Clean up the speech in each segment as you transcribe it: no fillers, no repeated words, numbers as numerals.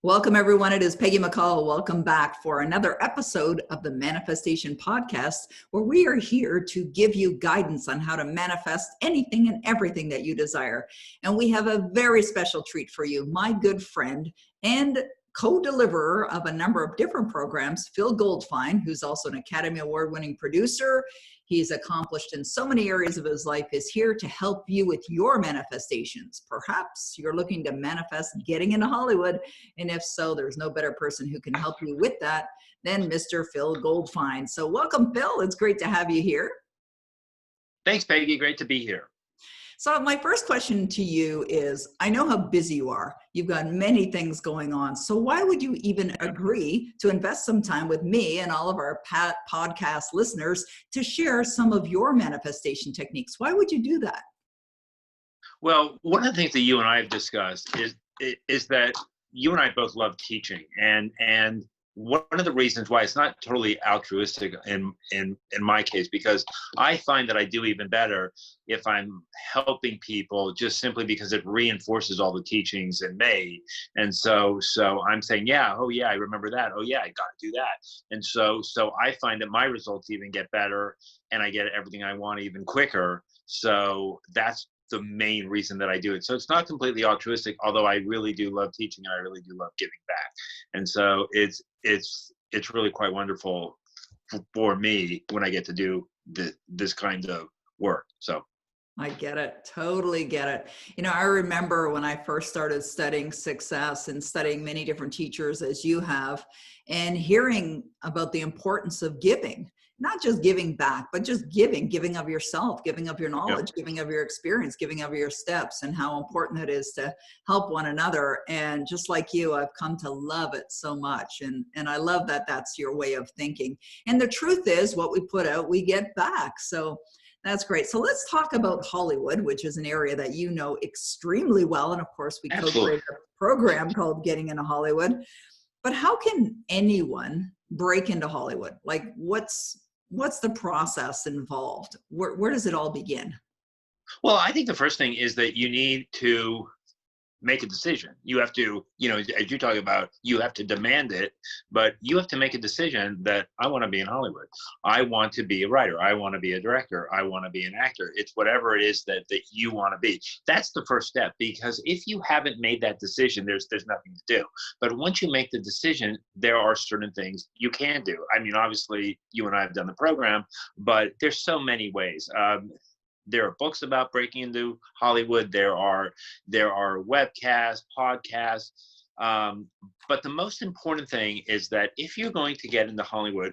Welcome, everyone. It is Peggy McColl. Welcome back for another episode of the Manifestation Podcast, where we are here to give you guidance on how to manifest anything and everything that you desire. And we have a very special treat for you. My good friend and co-deliverer of a number of different programs, Phil Goldfine, who's also an Academy Award-winning producer. He's accomplished in so many areas of his life, is here to help you with your manifestations. Perhaps you're looking to manifest getting into Hollywood, and if so, there's no better person who can help you with that than Mr. Phil Goldfine. So welcome, Phil. It's great to have you here. Thanks, Peggy. Great to be here. So my first question to you is, I know how busy you are. You've got many things going on. So why would you even agree to invest some time with me and all of our podcast listeners to share some of your manifestation techniques? Why would you do that? Well, one of the things that you and I have discussed is that you and I both love teaching, and one of the reasons why it's not totally altruistic in my case, because I find that I do even better if I'm helping people just simply because it reinforces all the teachings in me. And so I'm saying, yeah, oh yeah, I remember that. Oh yeah, I got to do that. And so I find that my results even get better and I get everything I want even quicker. So that's the main reason that I do it. So it's not completely altruistic, although I really do love teaching and I really do love giving back. And so it's really quite wonderful for me when I get to do this kind of work. So I get it. Totally get it. You know, I remember when I first started studying success and studying many different teachers as you have, and hearing about the importance of giving, not just giving back, but just giving of yourself, giving of your knowledge, giving of your experience, giving of your steps, and how important it is to help one another. And just like you, I've come to love it so much. And I love that that's your way of thinking. And the truth is, what we put out, we get back. So that's great. So let's talk about Hollywood, which is an area that you know extremely well. And of course, we co-created a program called Getting into Hollywood. But how can anyone break into Hollywood? Like, what's the process involved? Where does it all begin? well, I think the first thing is that you need to make a decision. You have to, as you talk about, you have to demand it, but you have to make a decision that I want to be in Hollywood. I want to be a writer. I want to be a director. I want to be an actor. It's whatever it is that you want to be. That's the first step, because if you haven't made that decision, there's nothing to do. But once you make the decision, there are certain things you can do. I mean, obviously, you and I have done the program, but there's so many ways. There are books about breaking into Hollywood. There are webcasts, podcasts. But the most important thing is that if you're going to get into Hollywood,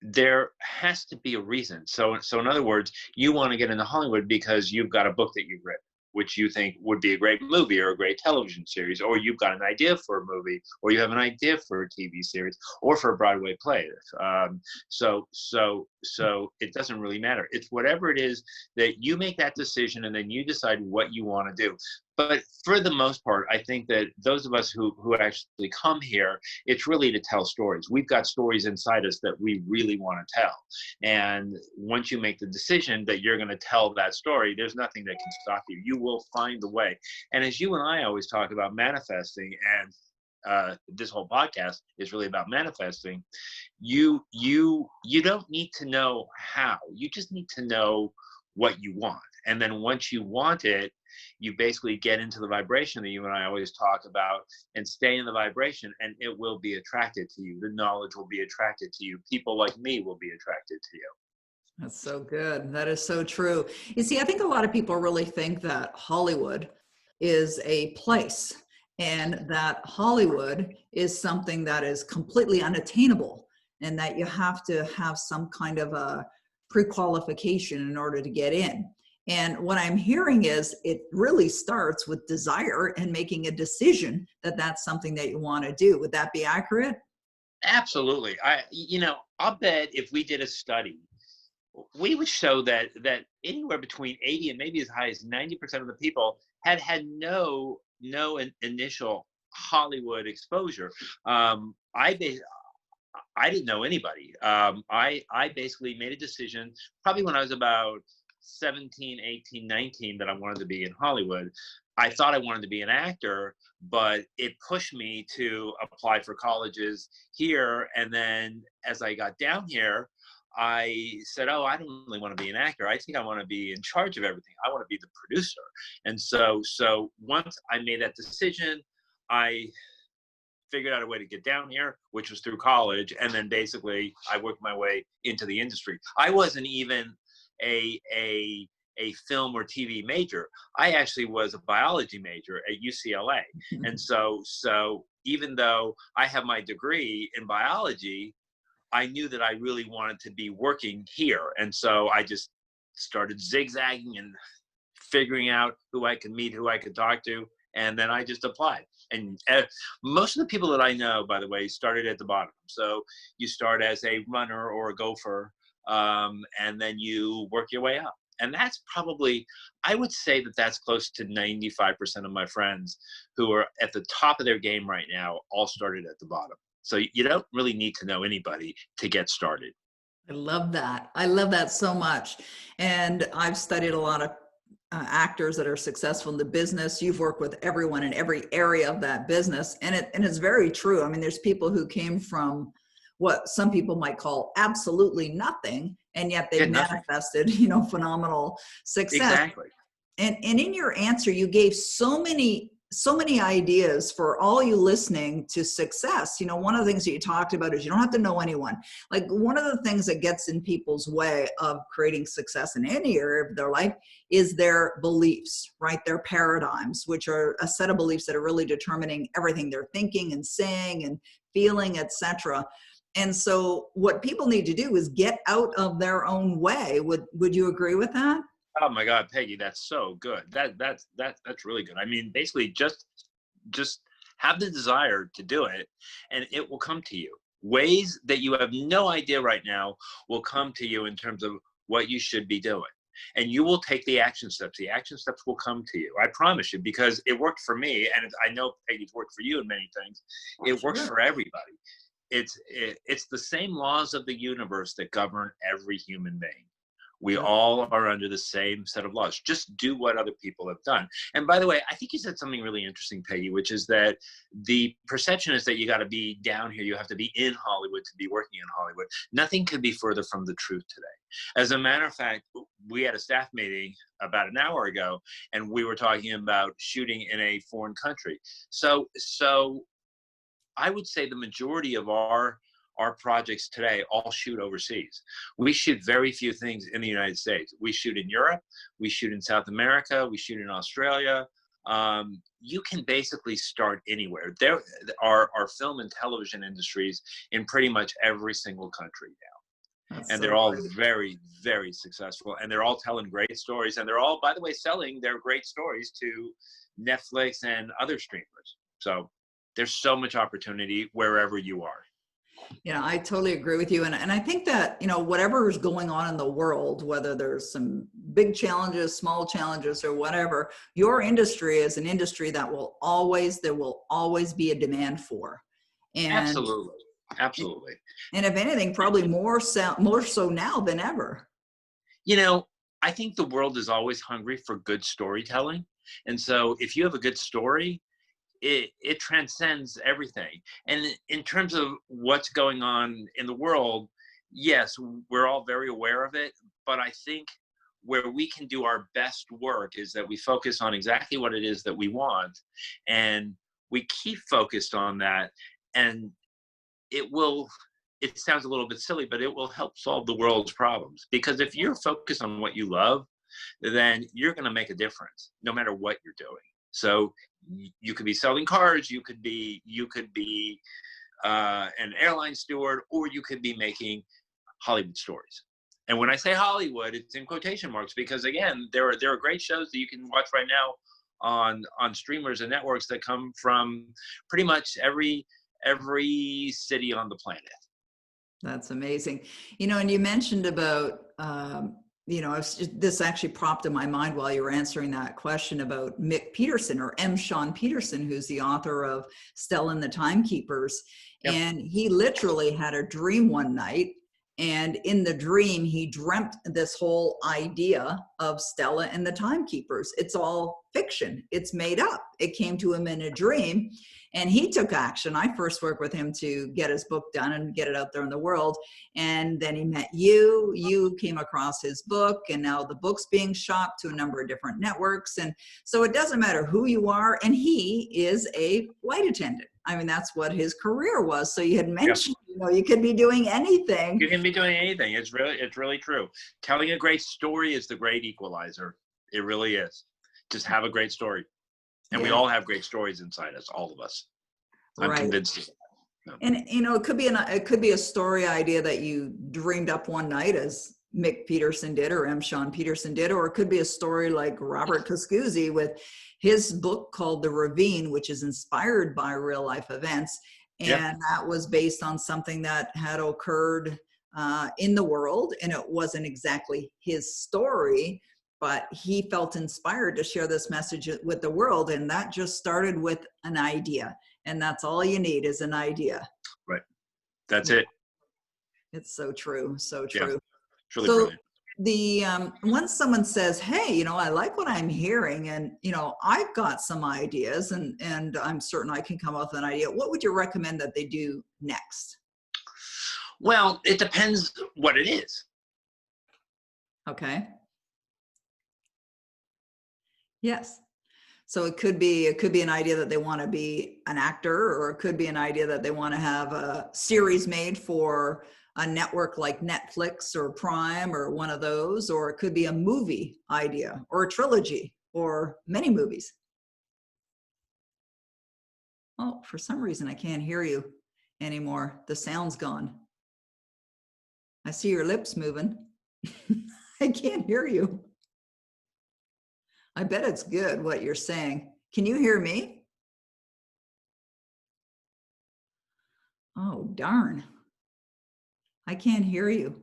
there has to be a reason. So in other words, you want to get into Hollywood because you've got a book that you've written, which you think would be a great movie or a great television series, or you've got an idea for a movie, or you have an idea for a TV series, or for a Broadway play. So it doesn't really matter. It's whatever it is that you make that decision, and then you decide what you want to do. But for the most part, I think that those of us who actually come here, it's really to tell stories. We've got stories inside us that we really want to tell. And once you make the decision that you're going to tell that story, there's nothing that can stop you. You will find the way. And as you and I always talk about manifesting, and this whole podcast is really about manifesting, you don't need to know how. You just need to know what you want. And then once you want it, you basically get into the vibration that you and I always talk about, and stay in the vibration, and it will be attracted to you. The knowledge will be attracted to you. People like me will be attracted to you. That's so good. That is so true. You see, I think a lot of people really think that Hollywood is a place, and that Hollywood is something that is completely unattainable, and that you have to have some kind of a pre-qualification in order to get in. And what I'm hearing is it really starts with desire and making a decision that that's something that you want to do. Would that be accurate? Absolutely. I'll bet if we did a study, we would show that anywhere between 80 and maybe as high as 90% of the people had no initial Hollywood exposure. I didn't know anybody. I basically made a decision probably when I was about 17, 18, 19 that I wanted to be in Hollywood. I thought I wanted to be an actor, but it pushed me to apply for colleges here. And then as I got down here, I said, oh, I don't really want to be an actor. I think I want to be in charge of everything. I want to be the producer. And so once I made that decision, I figured out a way to get down here, which was through college. And then basically I worked my way into the industry. I wasn't even a film or TV major. I actually was a biology major at UCLA. And so even though I have my degree in biology, I knew that I really wanted to be working here. And so I just started zigzagging and figuring out who I could meet, who I could talk to. And then I just applied. And most of the people that I know, by the way, started at the bottom. So you start as a runner or a gopher, and then you work your way up. And that's probably, I would say that that's close to 95% of my friends who are at the top of their game right now all started at the bottom. So you don't really need to know anybody to get started. I love that. I love that so much. And I've studied a lot of actors that are successful in the business. You've worked with everyone in every area of that business. And it's very true. I mean, there's people who came from what some people might call absolutely nothing, and yet they've manifested, phenomenal success. Exactly. And in your answer, you gave so many ideas for all you listening to success. One of the things that you talked about is you don't have to know anyone. Like, one of the things that gets in people's way of creating success in any area of their life is their beliefs, right? Their paradigms, which are a set of beliefs that are really determining everything they're thinking and saying and feeling, etc. And so what people need to do is get out of their own way. Would you agree with that? Oh my God, Peggy, that's so good. That's really good. I mean, basically just have the desire to do it and it will come to you. Ways that you have no idea right now will come to you in terms of what you should be doing. And you will take the action steps. The action steps will come to you. I promise you, because it worked for me. And I know, Peggy, it's worked for you in many things. It works for everybody. It's the same laws of the universe that govern every human being. We all are under the same set of laws. Just do what other people have done. And by the way, I think you said something really interesting, Peggy, which is that the perception is that you got to be down here. You have to be in Hollywood to be working in Hollywood. Nothing could be further from the truth today. As a matter of fact, we had a staff meeting about an hour ago, and we were talking about shooting in a foreign country. So I would say the majority of our projects today all shoot overseas. We shoot very few things in the United States. We shoot in Europe, we shoot in South America, we shoot in Australia. You can basically start anywhere. There are film and television industries in pretty much every single country now. And they're all very, very successful. And they're all telling great stories. And they're all, by the way, selling their great stories to Netflix and other streamers. So there's so much opportunity wherever you are. I totally agree with you. And I think that, whatever is going on in the world, whether there's some big challenges, small challenges, or whatever, your industry is an industry that there will always be a demand for. And Absolutely. And if anything, probably more so now than ever. I think the world is always hungry for good storytelling. And so if you have a good story, it transcends everything. And in terms of what's going on in the world, yes, we're all very aware of it. But I think where we can do our best work is that we focus on exactly what it is that we want. And we keep focused on that. And it sounds a little bit silly, but it will help solve the world's problems. Because if you're focused on what you love, then you're going to make a difference no matter what you're doing. So you could be selling cars, you could be an airline steward, or you could be making Hollywood stories. And when I say Hollywood, it's in quotation marks, because again, there are great shows that you can watch right now on streamers and networks that come from pretty much every city on the planet. That's amazing. And you mentioned about this actually popped in my mind while you were answering that question about Mick Peterson, or M. Sean Peterson, who's the author of Stella and the Timekeepers. Yep. And he literally had a dream one night, And in the dream, he dreamt this whole idea of Stella and the Timekeepers. It's all fiction. It's made up. It came to him in a dream, and he took action. I first worked with him to get his book done and get it out there in the world. And then he met you. You came across his book, and now the book's being shopped to a number of different networks. And so it doesn't matter who you are. And he is a flight attendant. I mean, that's what his career was. So you had mentioned, you know, you could be doing anything. You can be doing anything. It's really true. Telling a great story is the great equalizer. It really is. Just have a great story. And we all have great stories inside us, all of us. I'm convinced. And, you know, it could be a story idea that you dreamed up one night, as Mick Peterson did, or M. Sean Peterson did, or it could be a story like Robert Coscuzzi with his book called The Ravine, which is inspired by real life events. And that was based on something that had occurred in the world. And it wasn't exactly his story, but he felt inspired to share this message with the world. And that just started with an idea. And that's all you need is an idea. Right. That's it. It's so true. So true. Yeah. Truly brilliant. Once someone says, hey, you know, I like what I'm hearing, and, you know, I've got some ideas, and I'm certain I can come up with an idea, what would you recommend that they do next? Well, it depends what it is. Okay. Yes. So it could be an idea that they want to be an actor, or it could be an idea that they want to have a series made for a network like Netflix or Prime or one of those, or it could be a movie idea or a trilogy or many movies. Oh, for some reason I can't hear you anymore. The sound's gone. I see your lips moving. I can't hear you. I bet it's good what you're saying. Can you hear me? Oh, darn. I can't hear you.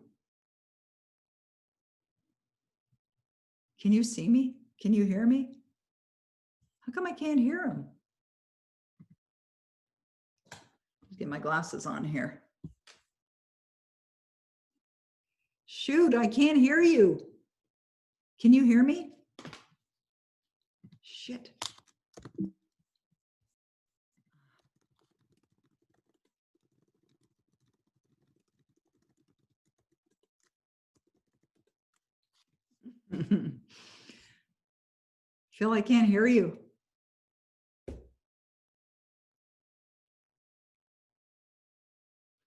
Can you see me? Can you hear me? How come I can't hear him? Let's get my glasses on here. Shoot, I can't hear you. Can you hear me? Shit. Phil, I can't hear you.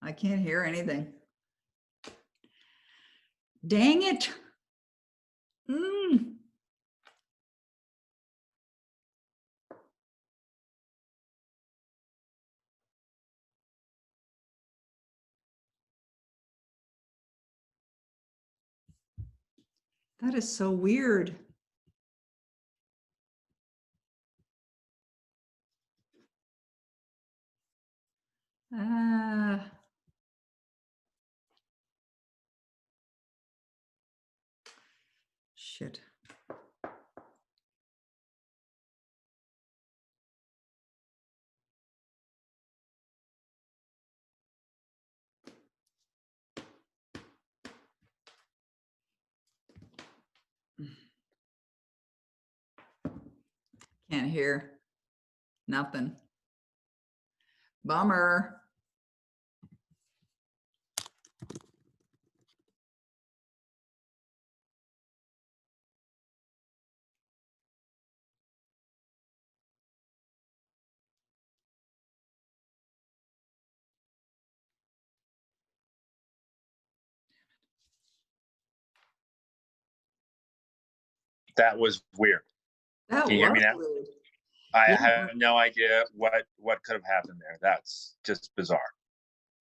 I can't hear anything. Dang it. That is so weird. Shit. Can't hear nothing. Bummer. That was weird. That Can you hear me was now? weird. I Yeah. have no idea what could have happened there. That's just bizarre.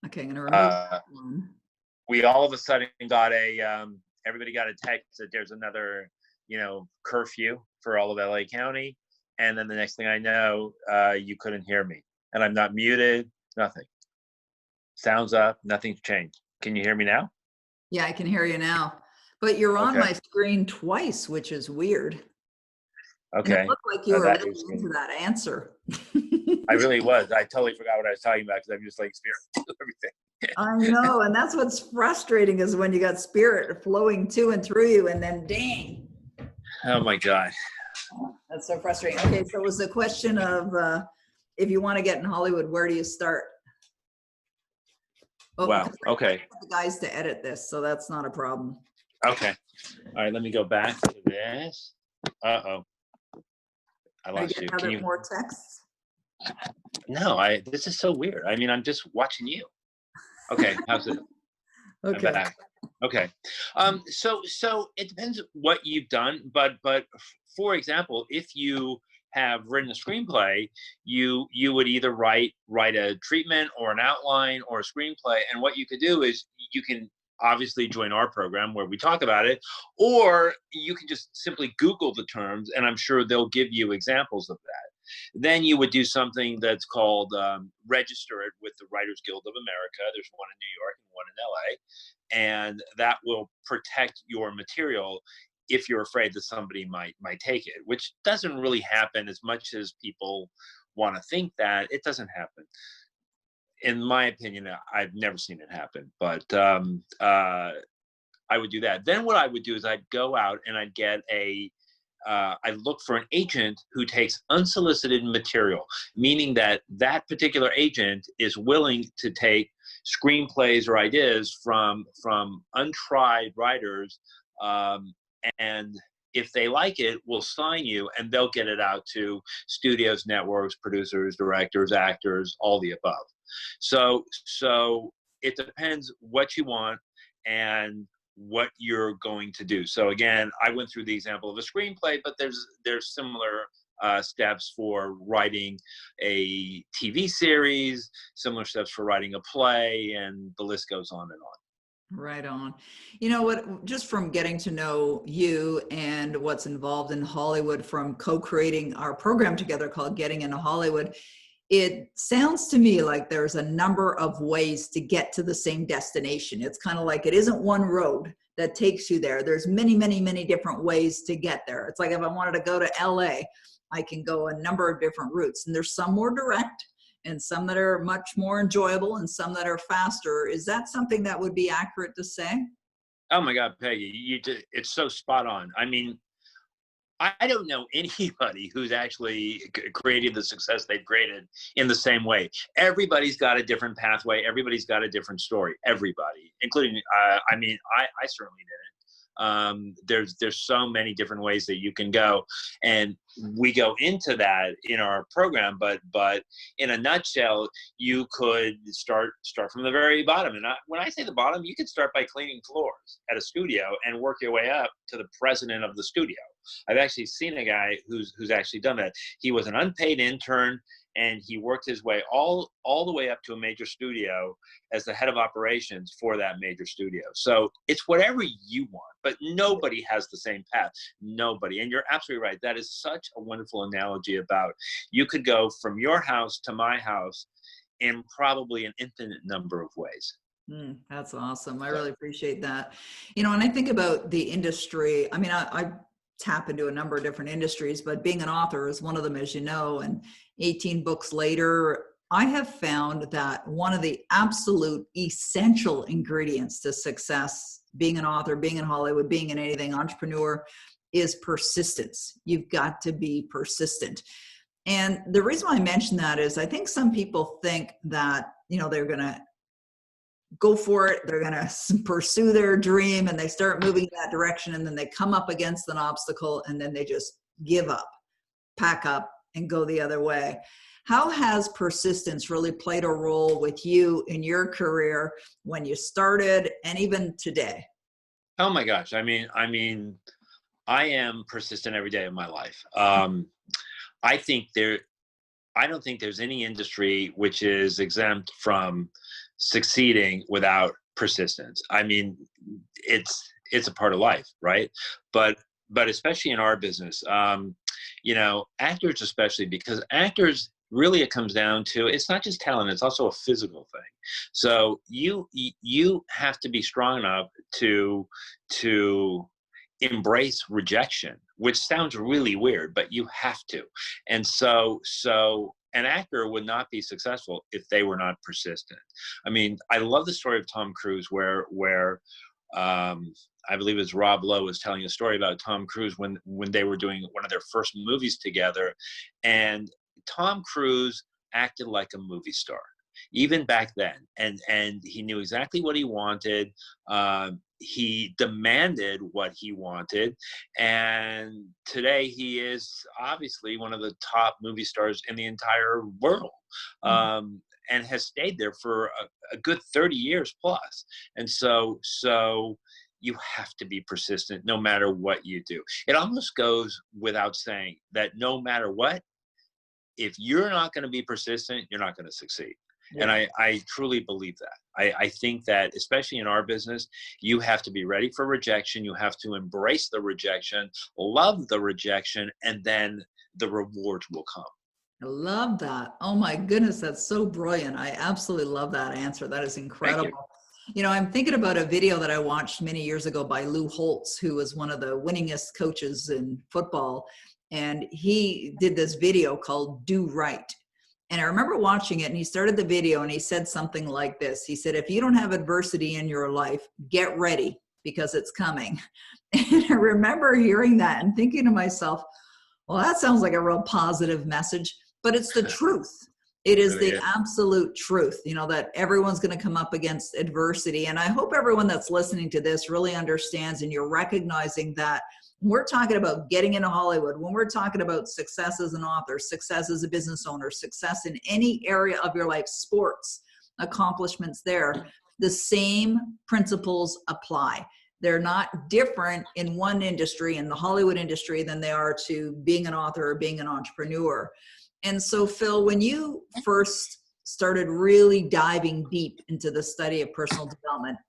Okay, I'm gonna remove that one. We all of a sudden got everybody got a text that there's another, curfew for all of LA County. And then the next thing I know, you couldn't hear me. And I'm not muted, nothing. Sounds up, nothing's changed. Can you hear me now? Yeah, I can hear you now. But you're on my screen twice, which is weird. Okay. And it looked like you were really into that answer. I really was. I totally forgot what I was talking about because I'm just like spirit everything. I know, and that's what's frustrating is when you got spirit flowing to and through you, and then dang. Oh my God. That's so frustrating. Okay, so it was the question of if you want to get in Hollywood, where do you start? Oh, Wow. because I Okay. want the guys to edit this, so that's not a problem. Okay. All right. Let me go back to this. Uh-oh. I Are you lost you. getting Can other you? more texts? No, this is so weird. I mean, I'm just watching you. Okay. How's it? I'm Okay. back. Okay. So it depends what you've done, but for example, if you have written a screenplay, you would either write a treatment or an outline or a screenplay, and what you could do is you can obviously join our program where we talk about it, or you can just simply Google the terms, and I'm sure they'll give you examples of that. Then you would do something that's called register it with the Writers Guild of America. There's one in New York and one in LA, and that will protect your material if you're afraid that somebody might take it, which doesn't really happen as much as people want to think that. It doesn't happen. In my opinion, I've never seen it happen, but I would do that. Then what I would do is I'd go out and I'd get I look for an agent who takes unsolicited material, meaning that that particular agent is willing to take screenplays or ideas from untried writers, and if they like it, will sign you, and they'll get it out to studios, networks, producers, directors, actors, all the above. So it depends what you want and what you're going to do. So again, I went through the example of a screenplay, but there's similar steps for writing a TV series, similar steps for writing a play, and the list goes on and on. Right on. You know what, just from getting to know you and what's involved in Hollywood from co-creating our program together called Getting into Hollywood, it sounds to me like there's a number of ways to get to the same destination. It's kind of like it isn't one road that takes you there. There's many, many, many different ways to get there. It's like if I wanted to go to LA, I can go a number of different routes, and there's some more direct and some that are much more enjoyable and some that are faster. Is that something that would be accurate to say? Oh my God, Peggy, it's so spot on. I mean, I don't know anybody who's actually created the success they've created in the same way. Everybody's got a different pathway. Everybody's got a different story. Everybody, including, I mean, I certainly didn't. There's so many different ways that you can go, and we go into that in our program. But in a nutshell, you could start from the very bottom. And when I say the bottom, you could start by cleaning floors at a studio and work your way up to the president of the studio. I've actually seen a guy who's actually done that. He was an unpaid intern, and he worked his way all the way up to a major studio as the head of operations for that major studio. So it's whatever you want, but nobody has the same path. Nobody. And you're absolutely right. That is such a wonderful analogy about you could go from your house to my house in probably an infinite number of ways. That's awesome. I really appreciate that. You know, and I think about the industry. I mean, I tap into a number of different industries, but being an author is one of them, as you know, and 18 books later, I have found that one of the absolute essential ingredients to success, being an author, being in Hollywood, being in anything, entrepreneur, is persistence. You've got to be persistent. And the reason why I mention that is I think some people think that, you know, they're going to go for it, they're going to pursue their dream, and they start moving in that direction, and then they come up against an obstacle, and then they just give up, pack up, and go the other way. How has persistence really played a role with you in your career when you started and even today? Oh my gosh. I mean, I am persistent every day of my life. I think I don't think there's any industry which is exempt from succeeding without persistence. I mean, it's a part of life, right? But especially in our business, you know, actors especially, because actors really, it comes down to, it's not just talent, it's also a physical thing. So you have to be strong enough to embrace rejection, which sounds really weird, but you have to. And so an actor would not be successful if they were not persistent. I mean, I love the story of Tom Cruise where I believe it's Rob Lowe was telling a story about Tom Cruise when they were doing one of their first movies together, and Tom Cruise acted like a movie star even back then, and he knew exactly what he wanted. He demanded what he wanted, and today he is obviously one of the top movie stars in the entire world. And has stayed there for a good 30 years plus. And so you have to be persistent no matter what you do. It almost goes without saying that no matter what, if you're not going to be persistent, you're not going to succeed. And I truly believe that. I think that, especially in our business, you have to be ready for rejection. You have to embrace the rejection, love the rejection, and then the rewards will come. I love that. Oh my goodness, that's so brilliant. I absolutely love that answer. That is incredible. You know, I'm thinking about a video that I watched many years ago by Lou Holtz, who was one of the winningest coaches in football. And he did this video called Do Right. And I remember watching it, and he started the video and he said something like this. He said, if you don't have adversity in your life, get ready because it's coming. And I remember hearing that and thinking to myself, well, that sounds like a real positive message, but it's the truth. It is the absolute truth, you know, that everyone's going to come up against adversity. And I hope everyone that's listening to this really understands, and you're recognizing that when we're talking about getting into Hollywood, when we're talking about success as an author, success as a business owner, success in any area of your life, sports, accomplishments there, the same principles apply. They're not different in one industry, in the Hollywood industry, than they are to being an author or being an entrepreneur. And so, Phil, when you first started really diving deep into the study of personal development,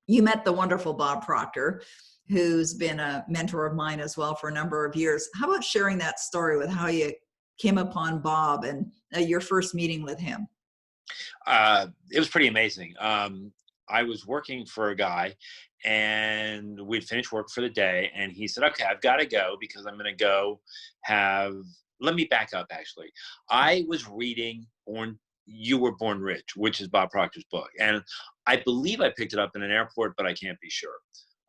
you met the wonderful Bob Proctor, who's been a mentor of mine as well for a number of years. How about sharing that story with how you came upon Bob and your first meeting with him? It was pretty amazing. I was working for a guy, and we'd finished work for the day, and he said, okay, I've got to go because I'm going to go let me back up, actually. I was reading You Were Born Rich, which is Bob Proctor's book. And I believe I picked it up in an airport, but I can't be sure.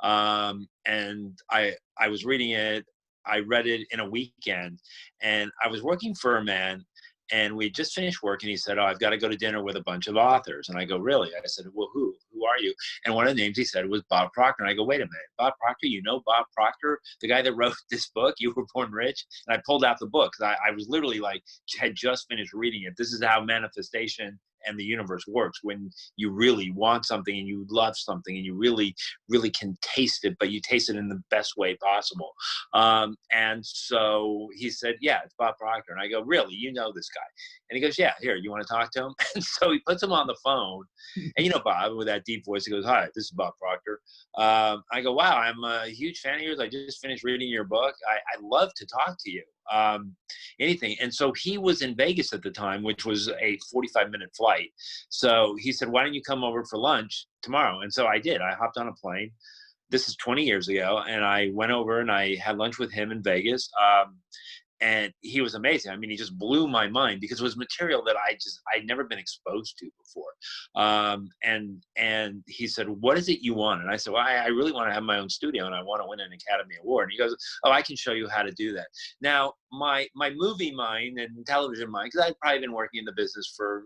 And I was reading it. I read it in a weekend, and I was working for a man, and we just finished work, and he said, oh, I've got to go to dinner with a bunch of authors. And I go, really? I said, well, who are you? And one of the names he said was Bob Proctor. And I go, wait a minute, Bob Proctor, you know Bob Proctor, the guy that wrote this book, You Were Born Rich? And I pulled out the book, because I was literally like, had just finished reading it. This is how manifestation and the universe works, when you really want something and you love something and you really, really can taste it, but you taste it in the best way possible. And so he said, yeah, it's Bob Proctor. And I go, really? You know this guy? And he goes, yeah, here, you want to talk to him? And so he puts him on the phone. And you know, Bob, with that deep voice, he goes, hi, this is Bob Proctor. I go, wow, I'm a huge fan of yours. I just finished reading your book. I'd love to talk to you. Anything. And so he was in Vegas at the time, which was a 45-minute flight. So he said, why don't you come over for lunch tomorrow? And so I did. I hopped on a plane. This is 20 years ago. And I went over and I had lunch with him in Vegas. And he was amazing. I mean, he just blew my mind because it was material that I'd never been exposed to before. And he said, what is it you want? And I said, well, I really want to have my own studio and I want to win an Academy Award. And he goes, oh, I can show you how to do that. Now, my movie mind and television mind, because I'd probably been working in the business for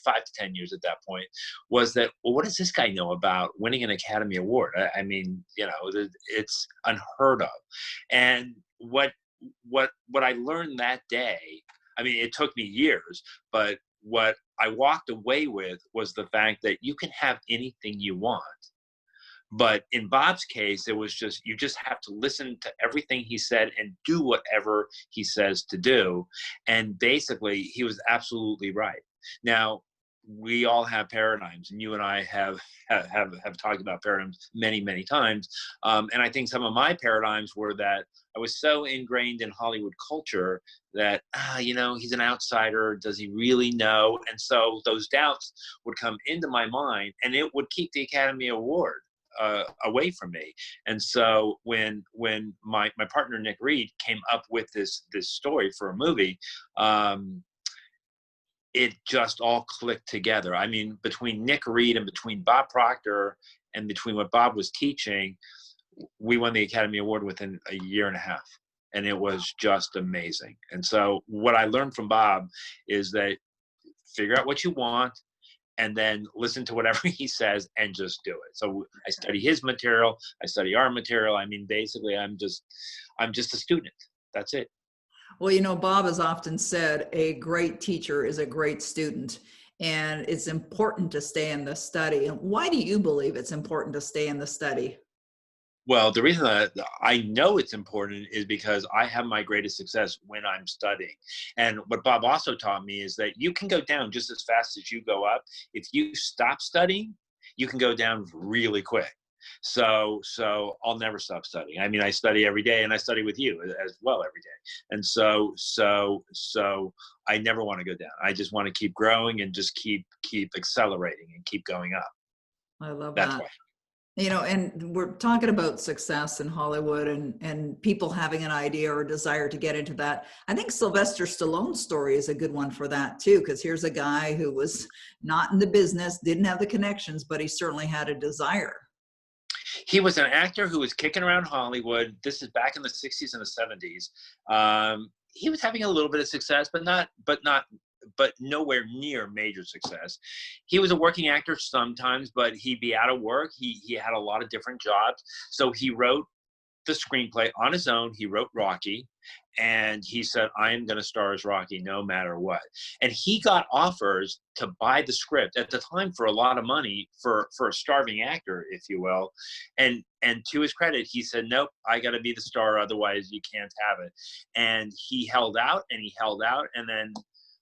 5 to 10 years at that point, was that, well, what does this guy know about winning an Academy Award? I mean, you know, it's unheard of. And what I learned that day, I mean, it took me years, but what I walked away with was the fact that you can have anything you want. But in Bob's case, it was just, you just have to listen to everything he said and do whatever he says to do. And basically, he was absolutely right. Now, we all have paradigms, and you and I have talked about paradigms many, many times. And I think some of my paradigms were that I was so ingrained in Hollywood culture that, you know, he's an outsider. Does he really know? And so those doubts would come into my mind, and it would keep the Academy Award away from me. And so when my partner Nick Reed came up with this story for a movie, it just all clicked together. I mean, between Nick Reed and between Bob Proctor and between what Bob was teaching, we won the Academy Award within a year and a half. And it was just amazing. And so what I learned from Bob is that figure out what you want and then listen to whatever he says and just do it. So I study his material, I study our material. I mean, basically I'm just a student. That's it. Well, you know, Bob has often said a great teacher is a great student, and it's important to stay in the study. Why do you believe it's important to stay in the study? Well, the reason that I know it's important is because I have my greatest success when I'm studying. And what Bob also taught me is that you can go down just as fast as you go up. If you stop studying, you can go down really quick. So I'll never stop studying. I mean, I study every day, and I study with you as well every day. And so I never want to go down. I just want to keep growing and just keep accelerating and keep going up. I love That's that. why. You know, and we're talking about success in Hollywood and people having an idea or desire to get into that. I think Sylvester Stallone's story is a good one for that too, because here's a guy who was not in the business, didn't have the connections, but he certainly had a desire. He was an actor who was kicking around Hollywood. This is back in the 60s and the 70s. He was having a little bit of success, but nowhere near major success. He was a working actor sometimes, but he'd be out of work. He had a lot of different jobs. So he wrote the screenplay on his own. He wrote Rocky, and he said, I am going to star as Rocky no matter what. And he got offers to buy the script at the time for a lot of money for a starving actor, if you will. And to his credit, he said, nope, I got to be the star. Otherwise you can't have it. And he held out and he held out. And then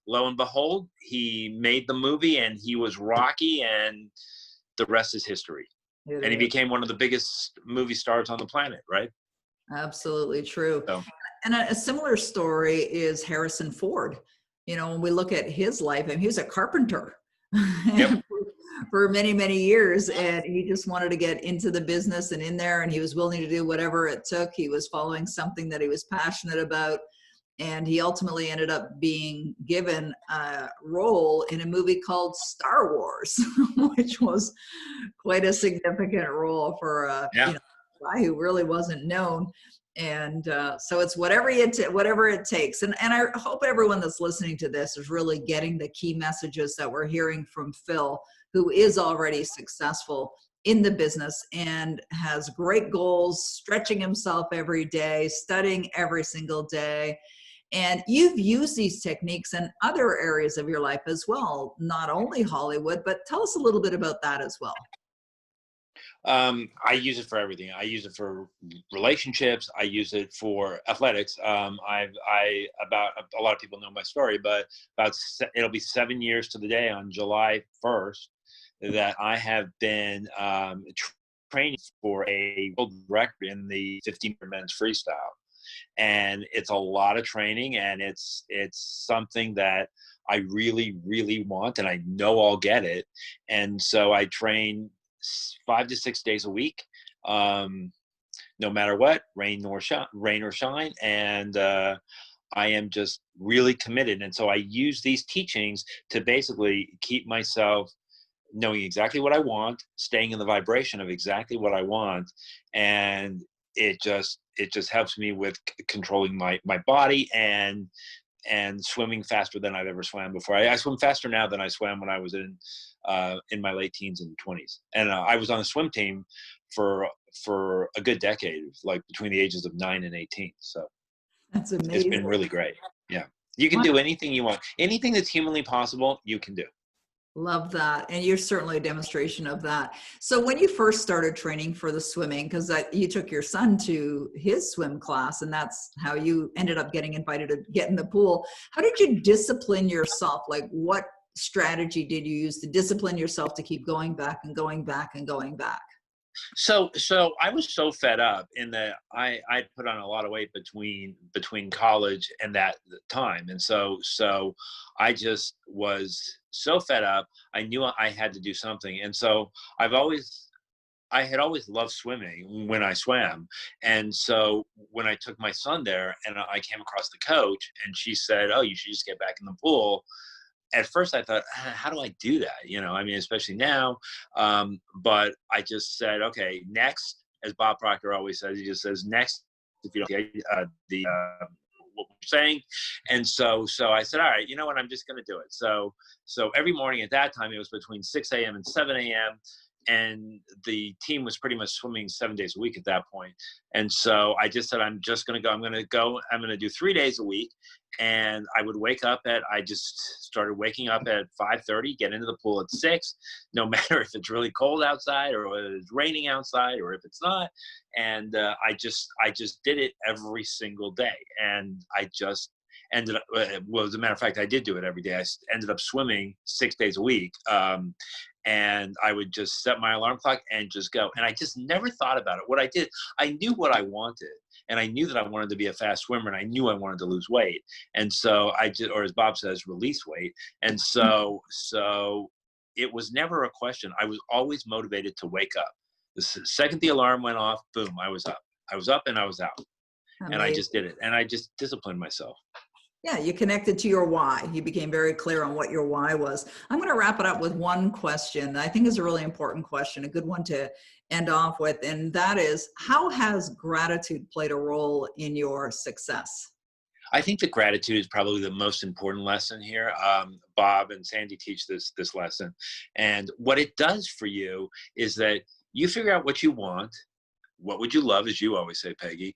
lo and behold, he made the movie and he was Rocky, and the rest is history. It And he is became one of the biggest movie stars on the planet, right? absolutely true. So, And a similar story is Harrison Ford. You know, when we look at his life, and he was a carpenter yep. for many, many years, and he just wanted to get into the business and in there, and he was willing to do whatever it took. He was following something that he was passionate about, and he ultimately ended up being given a role in a movie called Star Wars, which was quite a significant role for a Yeah. guy who really wasn't known. And so it's whatever it takes. And I hope everyone that's listening to this is really getting the key messages that we're hearing from Phil, who is already successful in the business and has great goals, stretching himself every day, studying every single day. And you've used these techniques in other areas of your life as well, not only Hollywood, but tell us a little bit about that as well. I use it for everything. I use it for relationships. I use it for athletics. About a lot of people know my story, but it'll be 7 years to the day on July 1st that I have been training for a world record in the 15-meter men's freestyle. And it's a lot of training, and it's something that I really, really want, and I know I'll get it. And so I train 5 to 6 days a week, no matter what, rain or shine. And I am just really committed. And so I use these teachings to basically keep myself knowing exactly what I want, staying in the vibration of exactly what I want. And it just helps me with controlling my body and swimming faster than I've ever swam before. I swim faster now than I swam when I was in my late teens and 20s. And I was on a swim team for a good decade, like between the ages of 9 and 18. So That's it's been amazing. really great. Yeah. You can do anything you want. Anything that's humanly possible, you can do. Love that. And you're certainly a demonstration of that. So when you first started training for the swimming, because you took your son to his swim class, and that's how you ended up getting invited to get in the pool. How did you discipline yourself? Like, what strategy did you use to discipline yourself to keep going back and going back and going back? So I was so fed up in that I put on a lot of weight between college and that time. And so I just was so fed up. I knew I had to do something. And so I had always loved swimming when I swam. And so when I took my son there and I came across the coach and she said, oh, you should just get back in the pool, at first I thought, how do I do that? I mean, especially now. But I just said, okay, next, as Bob Proctor always says, he just says, next, if you don't get what we're saying. And so I said, all right, you know what, I'm just going to do it. So every morning at that time, it was between 6 a.m. and 7 a.m. And the team was pretty much swimming 7 days a week at that point. And so I just said, I'm going to do 3 days a week. And I would I just started waking up at 5:30, get into the pool at 6, no matter if it's really cold outside or it's raining outside or if it's not. And I just did it every single day. And I just ended up, well, as a matter of fact, I did do it every day. I ended up swimming 6 days a week. And I would just set my alarm clock and just go. And I just never thought about it. What I did, I knew what I wanted. And I knew that I wanted to be a fast swimmer, and I knew I wanted to lose weight. And so or as Bob says, release weight. And so it was never a question. I was always motivated to wake up. The second the alarm went off, boom, I was up. I was up and I was out. Amazing. And I just did it. And I just disciplined myself. Yeah, you connected to your why. You became very clear on what your why was. I'm going to wrap it up with one question that I think is a really important question, a good one to end off with. And that is, how has gratitude played a role in your success? I think that gratitude is probably the most important lesson here. Bob and Sandy teach this lesson. And what it does for you is that you figure out what you want. What would you love, as you always say, Peggy.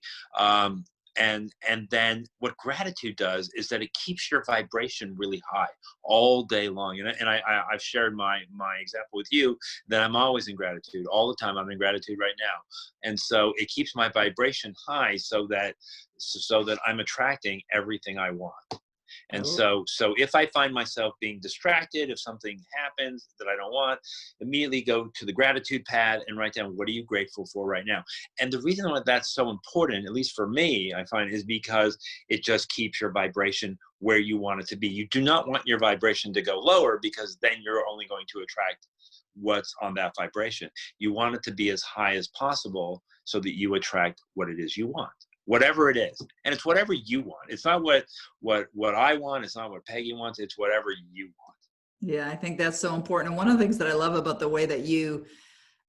And then what gratitude does is that it keeps your vibration really high all day long. And I've shared my example with you that I'm always in gratitude all the time. I'm in gratitude right now. And so it keeps my vibration high so that I'm attracting everything I want. And so if I find myself being distracted, if something happens that I don't want, immediately go to the gratitude pad and write down, what are you grateful for right now? And the reason why that's so important, at least for me, I find, is because it just keeps your vibration where you want it to be. You do not want your vibration to go lower, because then you're only going to attract what's on that vibration. You want it to be as high as possible so that you attract what it is you want. Whatever it is. And it's whatever you want. It's not what I want. It's not what Peggy wants. It's whatever you want. Yeah, I think that's so important. And one of the things that I love about the way that you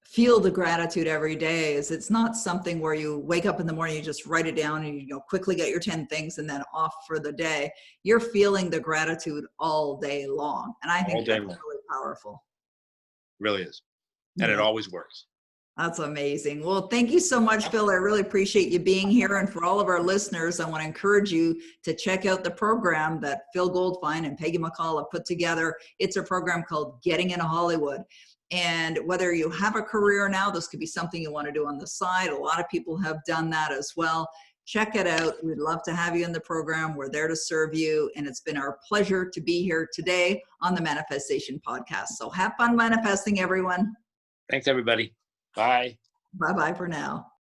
feel the gratitude every day is it's not something where you wake up in the morning, you just write it down and you quickly get your 10 things and then off for the day. You're feeling the gratitude all day long. And I think that's really powerful. Really is. And it always works. That's amazing. Well, thank you so much, Phil. I really appreciate you being here. And for all of our listeners, I want to encourage you to check out the program that Phil Goldfine and Peggy McColl have put together. It's a program called Getting into Hollywood. And whether you have a career now, this could be something you want to do on the side. A lot of people have done that as well. Check it out. We'd love to have you in the program. We're there to serve you. And it's been our pleasure to be here today on the Manifestation Podcast. So have fun manifesting, everyone. Thanks, everybody. Bye. Bye-bye for now.